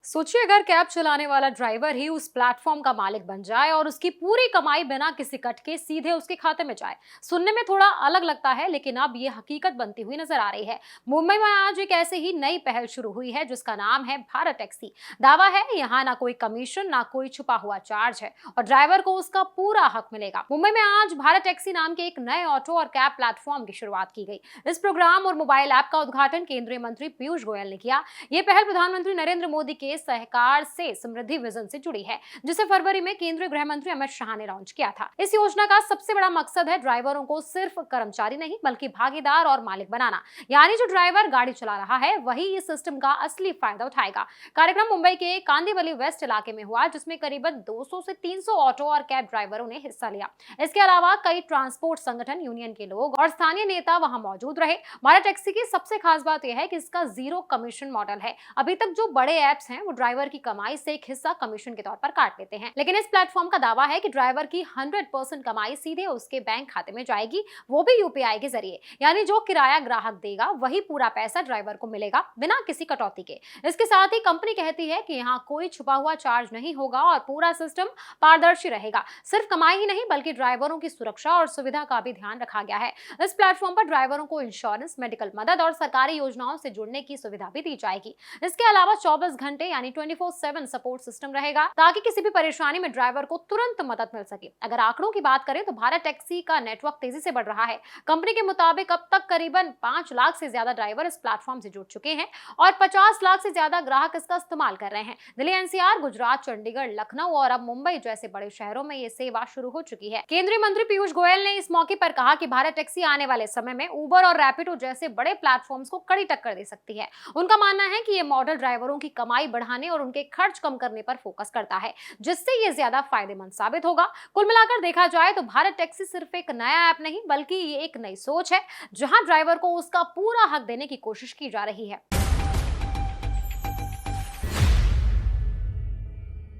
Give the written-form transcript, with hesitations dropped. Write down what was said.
सोचिए अगर कैब चलाने वाला ड्राइवर ही उस प्लेटफॉर्म का मालिक बन जाए और उसकी पूरी कमाई बिना किसी कट के सीधे उसके खाते में जाए। सुनने में थोड़ा अलग लगता है, लेकिन अब ये हकीकत बनती हुई नजर आ रही है। मुंबई में आज एक ऐसे ही नई पहल शुरू हुई है जिसका नाम है भारत टैक्सी। दावा है यहाँ ना कोई कमीशन ना कोई छुपा हुआ चार्ज है और ड्राइवर को उसका पूरा हक मिलेगा। मुंबई में आज भारत टैक्सी नाम के एक नए ऑटो और कैब प्लेटफॉर्म की शुरुआत की गई। इस प्रोग्राम और मोबाइल ऐप का उद्घाटन केंद्रीय मंत्री पीयूष गोयल ने किया। ये पहल प्रधानमंत्री नरेंद्र मोदी के सहकार से समृद्धि विजन से जुड़ी है, जिसे फरवरी में केंद्रीय गृह मंत्री अमित शाह ने लॉन्च किया था। इस योजना का सबसे बड़ा मकसद है ड्राइवरों को सिर्फ कर्मचारी नहीं बल्कि भागीदार और मालिक बनाना। यानी जो ड्राइवर गाड़ी चला रहा है वही इस सिस्टम का असली फायदा उठाएगा। कार्यक्रम मुंबई के कांदिवली वेस्ट इलाके में हुआ, जिसमें करीबन 200 से 300 ऑटो और कैब ड्राइवरों ने हिस्सा लिया। इसके अलावा कई ट्रांसपोर्ट संगठन, यूनियन के लोग और स्थानीय नेता वहां मौजूद रहे। भारत टैक्सी की सबसे खास बात यह है कि इसका जीरो कमीशन मॉडल है। अभी तक जो बड़े ऐप्स हैं वो ड्राइवर की कमाई से एक हिस्सा कमीशन के तौर पर काट लेते हैं, लेकिन इस प्लेटफॉर्म का दावा है कि ड्राइवर की 100% कमाई सीधे उसके बैंक खाते में जाएगी, वो भी यूपीआई के जरिए। यानी जो किराया ग्राहक देगा वही पूरा पैसा ड्राइवर को मिलेगा बिना किसी कटौती के। इसके साथ ही कंपनी कहती है कि यहाँ कोई छुपा हुआ चार्ज नहीं होगा और पूरा सिस्टम पारदर्शी रहेगा। सिर्फ कमाई ही नहीं बल्कि ड्राइवरों की सुरक्षा और सुविधा का भी ध्यान रखा गया है। इस प्लेटफॉर्म पर ड्राइवरों को इंश्योरेंस, मेडिकल मदद और सरकारी योजनाओं से जुड़ने की सुविधा भी दी जाएगी। इसके अलावा 24 घंटे यानी 24/7 सपोर्ट सिस्टम रहेगा, ताकि किसी भी परेशानी में ड्राइवर को तुरंत मदद मिल सके। अगर आंकड़ों की बात करें तो भारत टैक्सी का नेटवर्क तेजी से बढ़ रहा है। कंपनी के मुताबिक अब तक करीबन 5 लाख से ज्यादा ड्राइवर इस प्लेटफॉर्म से जुड़ चुके हैं और 50 लाख से ज्यादा ग्राहक इसका इस्तेमाल कर रहे हैं। दिल्ली, एनसीआर, गुजरात, चंडीगढ़, लखनऊ और अब मुंबई जैसे बड़े शहरों में ये सेवा शुरू हो चुकी है। केंद्रीय मंत्री पीयूष गोयल ने इस मौके पर कहा कि भारत टैक्सी आने वाले समय में उबर और रैपिडो जैसे बड़े प्लेटफॉर्म्स को कड़ी टक्कर दे सकती है। उनका मानना है कि ये मॉडल ड्राइवरों की कमाई बढ़ाने और उनके खर्च कम करने पर फोकस करता है, जिससे ये ज्यादा फायदेमंद साबित होगा। कुल मिलाकर देखा जाए तो भारत टैक्सी सिर्फ एक नया ऐप नहीं बल्कि ये एक नई सोच है, जहां ड्राइवर को उसका पूरा हक देने की कोशिश की जा रही है।